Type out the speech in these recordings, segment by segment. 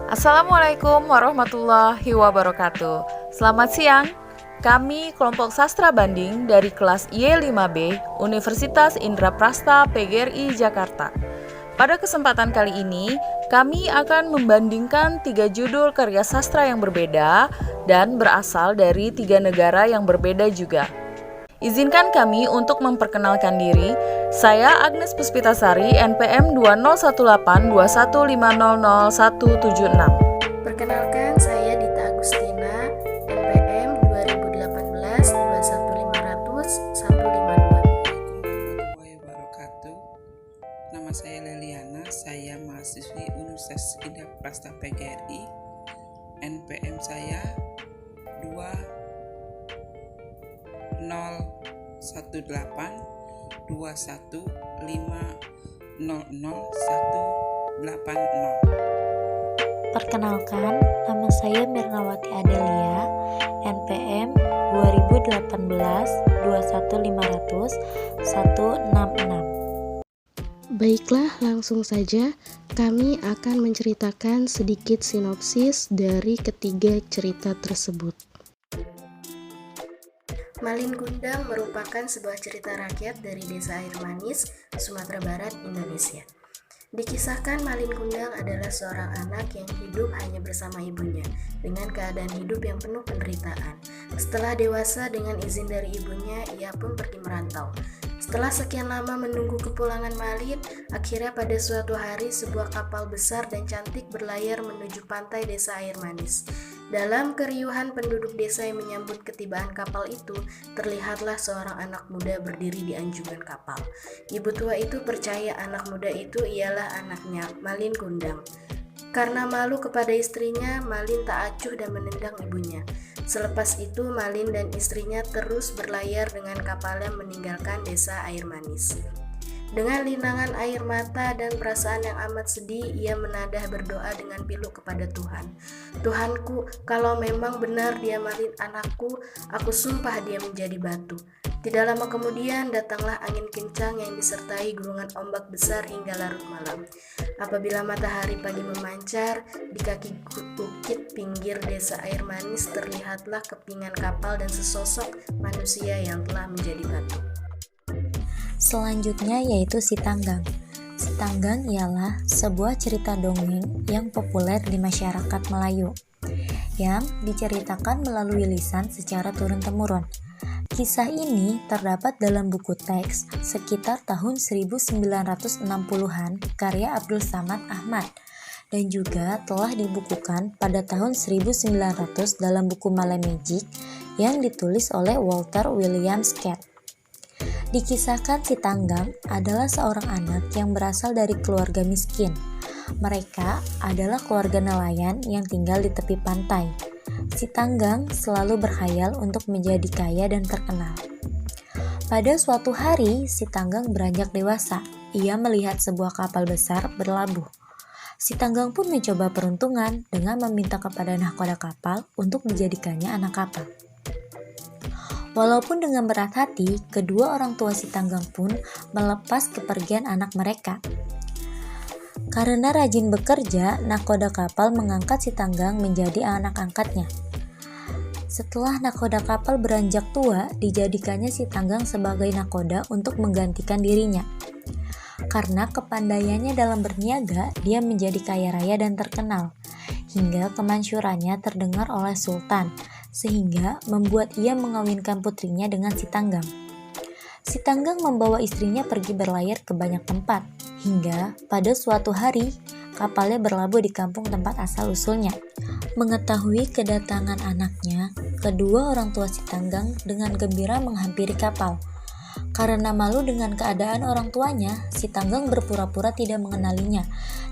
Assalamualaikum warahmatullahi wabarakatuh. Selamat siang. Kami kelompok sastra banding dari kelas Y5B Universitas Indraprasta PGRI Jakarta. Pada kesempatan kali ini, kami akan membandingkan 3 judul karya sastra yang berbeda dan berasal dari 3 negara yang berbeda juga. Izinkan kami untuk memperkenalkan diri. Saya Agnes Puspitasari, NPM 201821500176. Perkenalkan, saya Dita Agustina, NPM 2018-21500-152. Warahmatullahi wabarakatuh. Nama saya Leliana, saya mahasiswi Universitas Indraprasta PGRI. NPM saya 2018-21500-180. Perkenalkan, nama saya Mirnawati Adelia, NPM 2018-21500-166. Baiklah, langsung saja kami akan menceritakan sedikit sinopsis dari ketiga cerita tersebut. Malin Kundang merupakan sebuah cerita rakyat dari Desa Air Manis, Sumatera Barat, Indonesia. Dikisahkan Malin Kundang adalah seorang anak yang hidup hanya bersama ibunya, dengan keadaan hidup yang penuh penderitaan. Setelah dewasa, dengan izin dari ibunya, ia pun pergi merantau. Setelah sekian lama menunggu kepulangan Malin, akhirnya pada suatu hari sebuah kapal besar dan cantik berlayar menuju pantai Desa Air Manis. Dalam keriuhan penduduk desa yang menyambut ketibaan kapal itu, terlihatlah seorang anak muda berdiri di anjungan kapal. Ibu tua itu percaya anak muda itu ialah anaknya, Malin Kundang. Karena malu kepada istrinya, Malin tak acuh dan menendang ibunya. Selepas itu, Malin dan istrinya terus berlayar dengan kapalnya meninggalkan Desa Air Manis. Dengan linangan air mata dan perasaan yang amat sedih, ia menadah berdoa dengan pilu kepada Tuhan. Tuhanku, kalau memang benar dia Malin anakku, aku sumpah dia menjadi batu. Tidak lama kemudian datanglah angin kencang yang disertai gulungan ombak besar hingga larut malam. Apabila matahari pagi memancar, di kaki bukit pinggir Desa Air Manis terlihatlah kepingan kapal dan sesosok manusia yang telah menjadi batu. Selanjutnya yaitu Si Tanggang. Si Tanggang ialah sebuah cerita dongeng yang populer di masyarakat Melayu, yang diceritakan melalui lisan secara turun-temurun. Kisah ini terdapat dalam buku teks sekitar tahun 1960-an karya Abdul Samad Ahmad, dan juga telah dibukukan pada tahun 1900 dalam buku Malamagik yang ditulis oleh Walter William Scott. Dikisahkan Si Tanggang adalah seorang anak yang berasal dari keluarga miskin. Mereka adalah keluarga nelayan yang tinggal di tepi pantai. Si Tanggang selalu berkhayal untuk menjadi kaya dan terkenal. Pada suatu hari, Si Tanggang beranjak dewasa. Ia melihat sebuah kapal besar berlabuh. Si Tanggang pun mencoba peruntungan dengan meminta kepada nahkoda kapal untuk dijadikannya anak kapal. Walaupun dengan berat hati, kedua orang tua Si Tanggang pun melepas kepergian anak mereka. Karena rajin bekerja, nahkoda kapal mengangkat Si Tanggang menjadi anak angkatnya. Setelah nahkoda kapal beranjak tua, dijadikannya Si Tanggang sebagai nahkoda untuk menggantikan dirinya. Karena kepandaiannya dalam berniaga, dia menjadi kaya raya dan terkenal, hingga kemansyurannya terdengar oleh Sultan, sehingga membuat ia mengawinkan putrinya dengan Si Tanggang. Si Tanggang membawa istrinya pergi berlayar ke banyak tempat, hingga pada suatu hari kapalnya berlabuh di kampung tempat asal-usulnya. Mengetahui kedatangan anaknya, kedua orang tua Si Tanggang dengan gembira menghampiri kapal. Karena malu dengan keadaan orang tuanya, Si Tanggang berpura-pura tidak mengenalinya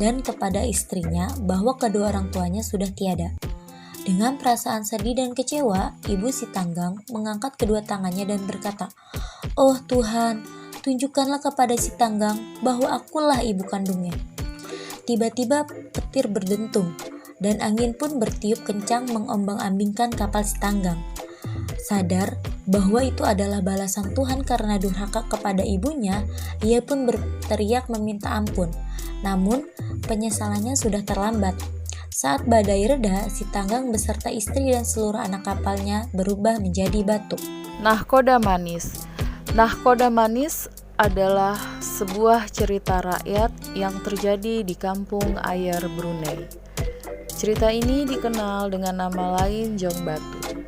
dan kepada istrinya bahwa kedua orang tuanya sudah tiada. Dengan perasaan sedih dan kecewa, ibu Si Tanggang mengangkat kedua tangannya dan berkata, "Oh Tuhan, tunjukkanlah kepada Si Tanggang bahwa akulah ibu kandungnya." Tiba-tiba petir berdentung, dan angin pun bertiup kencang mengombang-ambingkan kapal Si Tanggang. Sadar bahwa itu adalah balasan Tuhan karena durhaka kepada ibunya, ia pun berteriak meminta ampun. Namun, penyesalannya sudah terlambat. Saat badai reda, si Tanggang beserta istri dan seluruh anak kapalnya berubah menjadi batu. Nahkoda Manis. Nahkoda Manis adalah sebuah cerita rakyat yang terjadi di kampung Ayer, Brunei. Cerita ini dikenal dengan nama lain Jong Batu.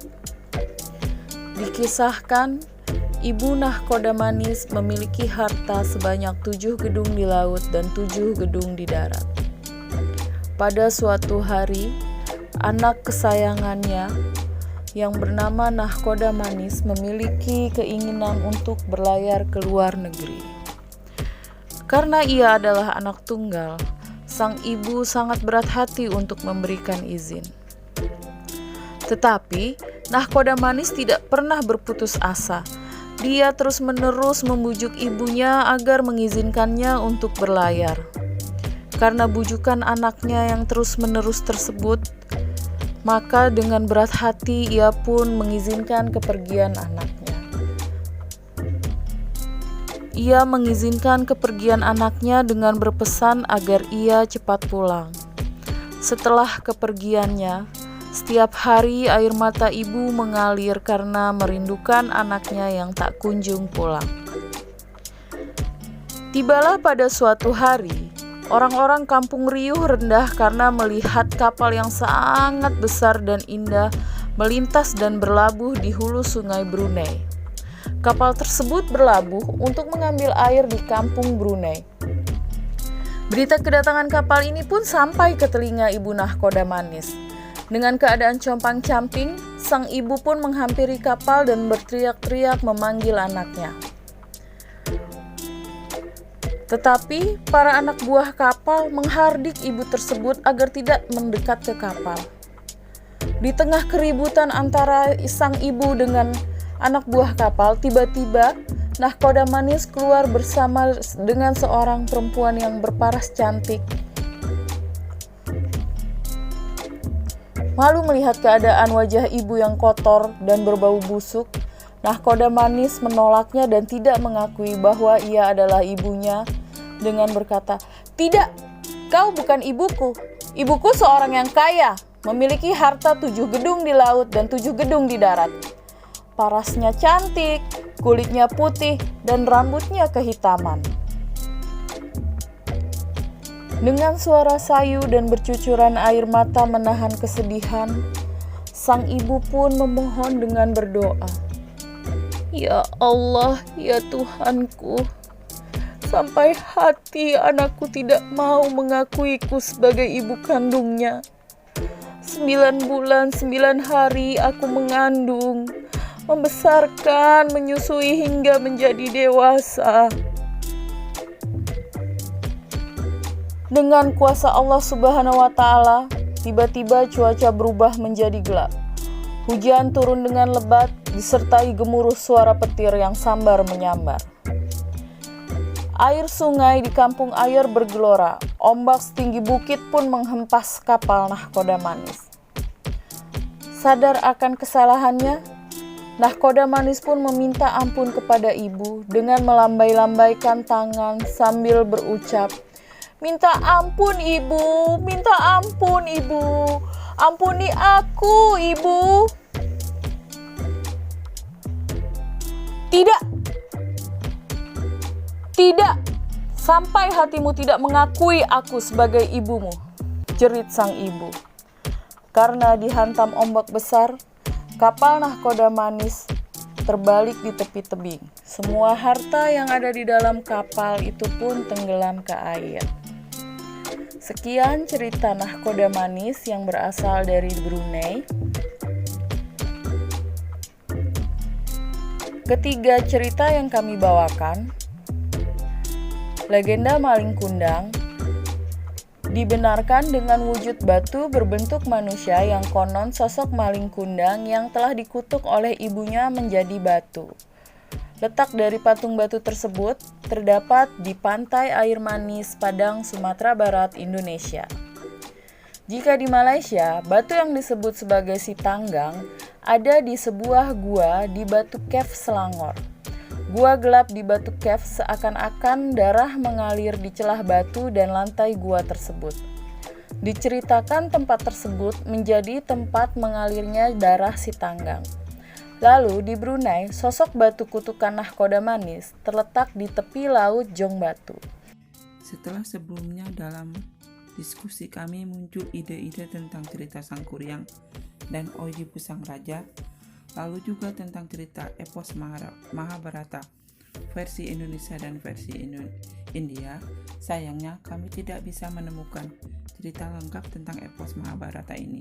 Dikisahkan, Ibu Nahkoda Manis memiliki harta sebanyak 7 gedung di laut dan 7 gedung di darat. Pada suatu hari, anak kesayangannya yang bernama Nahkoda Manis memiliki keinginan untuk berlayar ke luar negeri. Karena ia adalah anak tunggal, sang ibu sangat berat hati untuk memberikan izin. Tetapi, Nahkoda Manis tidak pernah berputus asa. Dia terus-menerus membujuk ibunya agar mengizinkannya untuk berlayar. Karena bujukan anaknya yang terus-menerus tersebut, maka dengan berat hati ia pun mengizinkan kepergian anaknya. Ia mengizinkan kepergian anaknya dengan berpesan agar ia cepat pulang. Setelah kepergiannya, setiap hari air mata ibu mengalir karena merindukan anaknya yang tak kunjung pulang. Tibalah pada suatu hari, orang-orang kampung riuh rendah karena melihat kapal yang sangat besar dan indah melintas dan berlabuh di hulu sungai Brunei. Kapal tersebut berlabuh untuk mengambil air di kampung Brunei. Berita kedatangan kapal ini pun sampai ke telinga Ibu Nahkoda Manis. Dengan keadaan compang-camping, sang ibu pun menghampiri kapal dan berteriak-teriak memanggil anaknya. Tetapi para anak buah kapal menghardik ibu tersebut agar tidak mendekat ke kapal. Di tengah keributan antara sang ibu dengan anak buah kapal, tiba-tiba Nahkoda Manis keluar bersama dengan seorang perempuan yang berparas cantik. Malu melihat keadaan wajah ibu yang kotor dan berbau busuk, Nahkoda Manis menolaknya dan tidak mengakui bahwa ia adalah ibunya dengan berkata, "Tidak, kau bukan ibuku. Ibuku seorang yang kaya, memiliki harta 7 gedung di laut dan 7 gedung di darat. Parasnya cantik, kulitnya putih, dan rambutnya kehitaman." Dengan suara sayu dan bercucuran air mata menahan kesedihan, sang ibu pun memohon dengan berdoa, "Ya Allah, ya Tuhanku, sampai hati anakku tidak mau mengakuiku sebagai ibu kandungnya. 9 bulan 9 hari aku mengandung, membesarkan, menyusui hingga menjadi dewasa. Dengan kuasa Allah Subhanahu wa Ta'ala, tiba-tiba cuaca berubah menjadi gelap. Hujan turun dengan lebat, disertai gemuruh suara petir yang sambar menyambar. Air sungai di kampung Ayer bergelora, ombak setinggi bukit pun menghempas kapal Nahkoda Manis. Sadar akan kesalahannya, Nahkoda Manis pun meminta ampun kepada ibu dengan melambai-lambaikan tangan sambil berucap, "Minta ampun ibu, minta ampun ibu, ampuni aku ibu." "Tidak, tidak, sampai hatimu tidak mengakui aku sebagai ibumu," jerit sang ibu. Karena dihantam ombak besar, kapal Nahkoda Manis terbalik di tepi tebing. Semua harta yang ada di dalam kapal itu pun tenggelam ke air. Sekian cerita Nahkoda Manis yang berasal dari Brunei. Ketiga cerita yang kami bawakan, legenda Maling Kundang, dibenarkan dengan wujud batu berbentuk manusia yang konon sosok Maling Kundang yang telah dikutuk oleh ibunya menjadi batu. Letak dari patung batu tersebut terdapat di pantai Air Manis, Padang, Sumatera Barat, Indonesia. Jika di Malaysia, batu yang disebut sebagai si Tanggang ada di sebuah gua di Batu Cave Selangor. Gua gelap di Batu Cave seakan-akan darah mengalir di celah batu dan lantai gua tersebut. Diceritakan tempat tersebut menjadi tempat mengalirnya darah si Tanggang. Lalu di Brunei, sosok batu kutukan nahkoda manis terletak di tepi laut Jong Batu. Setelah sebelumnya dalam diskusi kami muncul ide-ide tentang cerita Sang Kuryang dan Oji Pusang Raja, lalu juga tentang cerita epos Mahabharata versi Indonesia dan versi India. Sayangnya kami tidak bisa menemukan cerita lengkap tentang epos Mahabharata ini,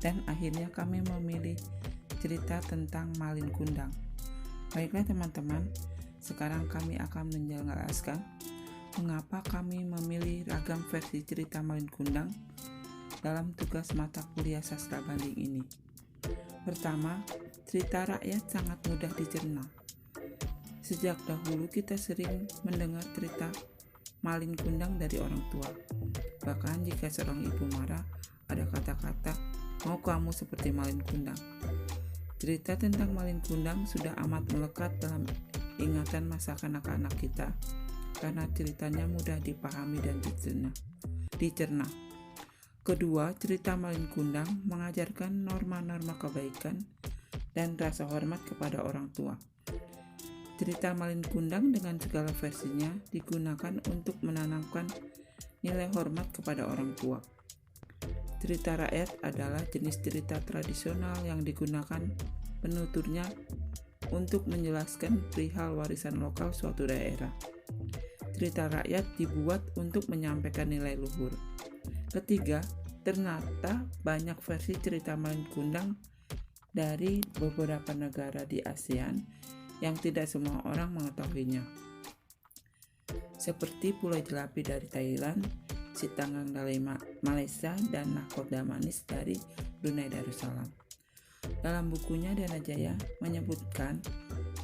dan akhirnya kami memilih cerita tentang Malin Kundang. Baiklah teman-teman, sekarang kami akan menjelaskan mengapa kami memilih ragam versi cerita Malin Kundang dalam tugas mata kuliah sastra banding ini. Pertama, cerita rakyat sangat mudah dicerna. Sejak dahulu kita sering mendengar cerita Malin Kundang dari orang tua. Bahkan jika seorang ibu marah, ada kata-kata, "Mau kamu seperti Malin Kundang." Cerita tentang Malin Kundang sudah amat melekat dalam ingatan masa kanak-kanak kita, karena ceritanya mudah dipahami dan dicerna. Kedua, cerita Malin Kundang mengajarkan norma-norma kebaikan dan rasa hormat kepada orang tua. Cerita Malin Kundang dengan segala versinya digunakan untuk menanamkan nilai hormat kepada orang tua. Cerita rakyat adalah jenis cerita tradisional yang digunakan penuturnya untuk menjelaskan perihal warisan lokal suatu daerah. Cerita rakyat dibuat untuk menyampaikan nilai luhur. Ketiga, ternyata banyak versi cerita Malin Kundang dari beberapa negara di ASEAN yang tidak semua orang mengetahuinya. Seperti Pulau Jelapi dari Thailand, Si Tanggang dari Malaysia, dan Nahkoda Manis dari Brunei Darussalam. Dalam bukunya Danajaya menyebutkan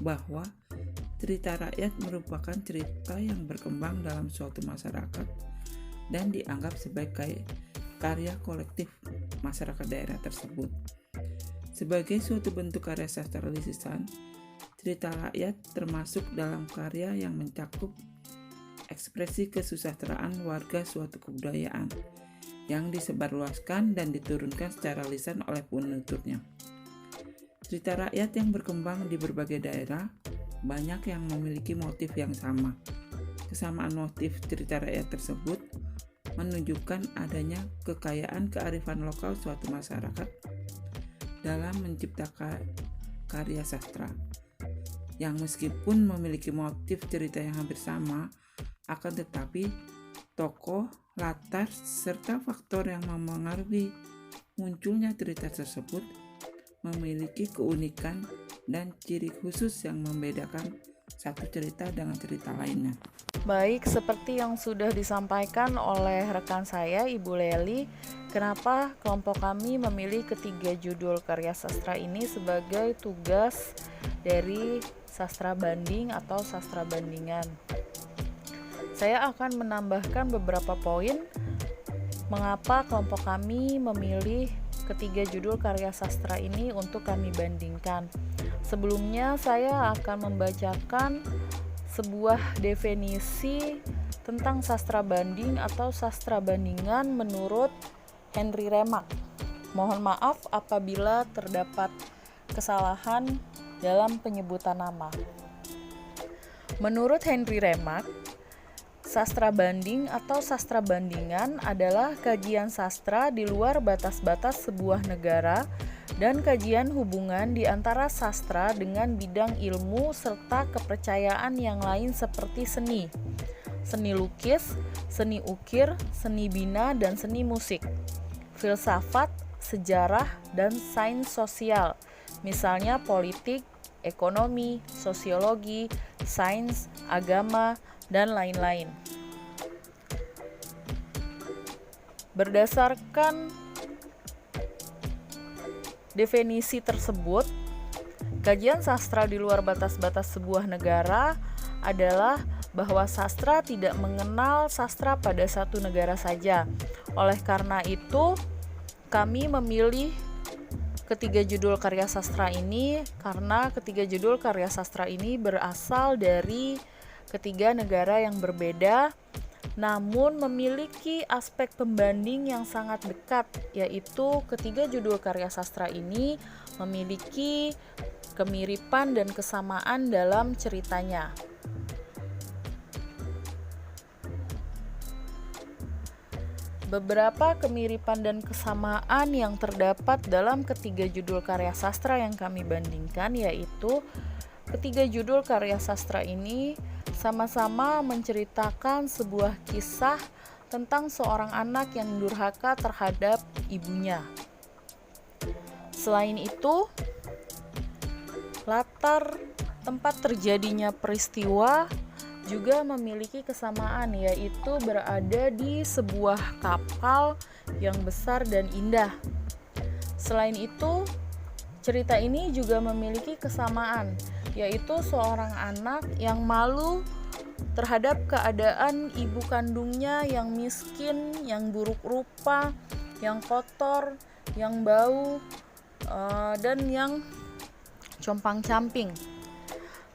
bahwa cerita rakyat merupakan cerita yang berkembang dalam suatu masyarakat dan dianggap sebagai karya kolektif masyarakat daerah tersebut. Sebagai suatu bentuk karya sastra lisan, cerita rakyat termasuk dalam karya yang mencakup ekspresi kesejahteraan warga suatu kebudayaan yang disebarluaskan dan diturunkan secara lisan oleh penuturnya. Cerita rakyat yang berkembang di berbagai daerah banyak yang memiliki motif yang sama. Kesamaan motif cerita rakyat tersebut menunjukkan adanya kekayaan kearifan lokal suatu masyarakat dalam menciptakan karya sastra, yang meskipun memiliki motif cerita yang hampir sama, akan tetapi tokoh, latar, serta faktor yang memengaruhi munculnya cerita tersebut memiliki keunikan dan ciri khusus yang membedakan satu cerita dengan cerita lainnya. Baik, seperti yang sudah disampaikan oleh rekan saya, Ibu Leli, kenapa kelompok kami memilih ketiga judul karya sastra ini sebagai tugas dari sastra banding atau sastra bandingan. Saya akan menambahkan beberapa poin mengapa kelompok kami memilih ketiga judul karya sastra ini untuk kami bandingkan. Sebelumnya saya akan membacakan sebuah definisi tentang sastra banding atau sastra bandingan menurut Henry Remarque. Mohon maaf apabila terdapat kesalahan dalam penyebutan nama. Menurut Henry Remarque, sastra banding atau sastra bandingan adalah kajian sastra di luar batas-batas sebuah negara dan kajian hubungan di antara sastra dengan bidang ilmu serta kepercayaan yang lain seperti seni, seni lukis, seni ukir, seni bina, dan seni musik, filsafat, sejarah, dan sains sosial, misalnya politik, ekonomi, sosiologi, sains, agama, dan lain-lain. Berdasarkan definisi tersebut, kajian sastra di luar batas-batas sebuah negara adalah bahwa sastra tidak mengenal sastra pada satu negara saja. Oleh karena itu, kami memilih ketiga judul karya sastra ini karena ketiga judul karya sastra ini berasal dari ketiga negara yang berbeda namun memiliki aspek pembanding yang sangat dekat, yaitu ketiga judul karya sastra ini memiliki kemiripan dan kesamaan dalam ceritanya. Beberapa kemiripan dan kesamaan yang terdapat dalam ketiga judul karya sastra yang kami bandingkan, yaitu ketiga judul karya sastra ini sama-sama menceritakan sebuah kisah tentang seorang anak yang durhaka terhadap ibunya. Selain itu, latar tempat terjadinya peristiwa juga memiliki kesamaan, yaitu berada di sebuah kapal yang besar dan indah. Selain itu, cerita ini juga memiliki kesamaan, yaitu seorang anak yang malu terhadap keadaan ibu kandungnya yang miskin, yang buruk rupa, yang kotor, yang bau, dan yang compang-camping.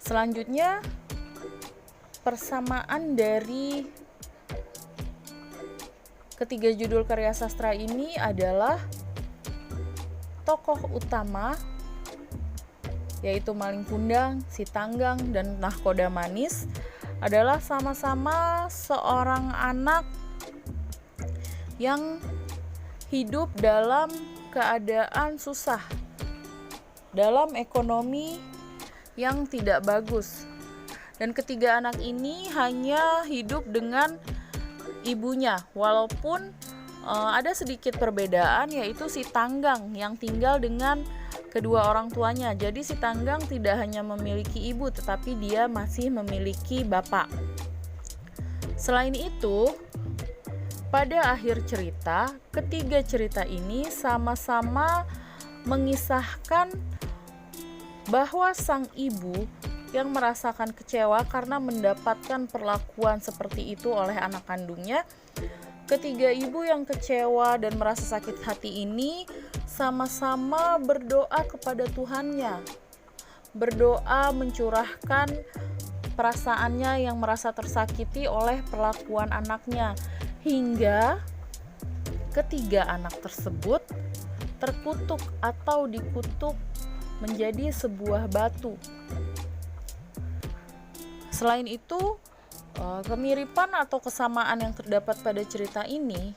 Selanjutnya, persamaan dari ketiga judul karya sastra ini adalah tokoh utama, yaitu Malin Kundang, Si Tanggang, dan Nahkoda Manis adalah sama-sama seorang anak yang hidup dalam keadaan susah, dalam ekonomi yang tidak bagus. Dan ketiga anak ini hanya hidup dengan ibunya, walaupun ada sedikit perbedaan, yaitu Si Tanggang yang tinggal dengan kedua orang tuanya. Jadi Si Tanggang tidak hanya memiliki ibu, tetapi dia masih memiliki bapak. Selain itu, pada akhir cerita, ketiga cerita ini sama-sama mengisahkan bahwa sang ibu yang merasakan kecewa karena mendapatkan perlakuan seperti itu oleh anak kandungnya. Ketiga ibu yang kecewa dan merasa sakit hati ini sama-sama berdoa kepada Tuhannya, berdoa mencurahkan perasaannya yang merasa tersakiti oleh perlakuan anaknya, hingga ketiga anak tersebut terkutuk atau dikutuk menjadi sebuah batu. Selain itu, kemiripan atau kesamaan yang terdapat pada cerita ini,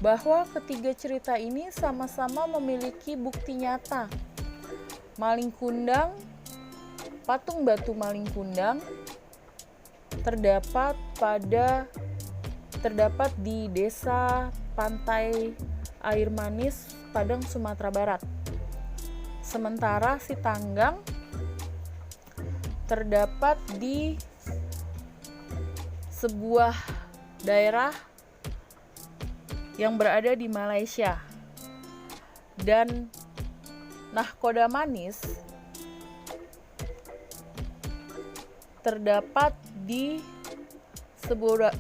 bahwa ketiga cerita ini sama-sama memiliki bukti nyata. Malin Kundang, patung batu Malin Kundang terdapat di desa Pantai Air Manis, Padang, Sumatera Barat. Sementara Si Tanggang terdapat di sebuah daerah yang berada di Malaysia. Dan Nahkoda Manis terdapat di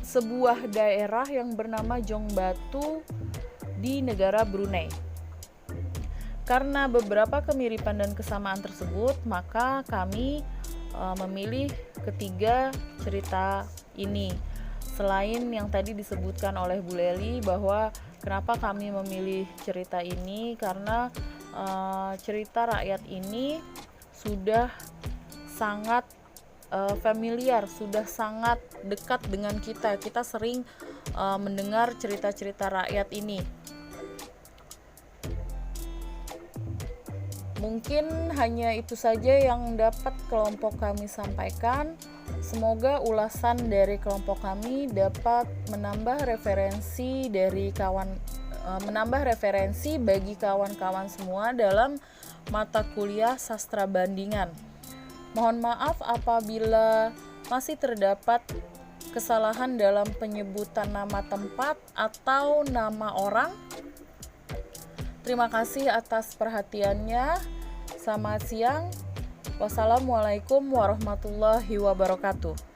sebuah daerah yang bernama Jong Batu di negara Brunei. Karena beberapa kemiripan dan kesamaan tersebut, maka kami memilih ketiga cerita ini. Selain yang tadi disebutkan oleh Bu Leli bahwa kenapa kami memilih cerita ini, karena cerita rakyat ini sudah sangat familiar, sudah sangat dekat dengan kita. Kita sering mendengar cerita-cerita rakyat ini. Mungkin hanya itu saja yang dapat kelompok kami sampaikan. Semoga ulasan dari kelompok kami dapat menambah referensi bagi kawan-kawan semua dalam mata kuliah sastra bandingan. Mohon maaf apabila masih terdapat kesalahan dalam penyebutan nama tempat atau nama orang. Terima kasih atas perhatiannya. Selamat siang. Wassalamualaikum warahmatullahi wabarakatuh.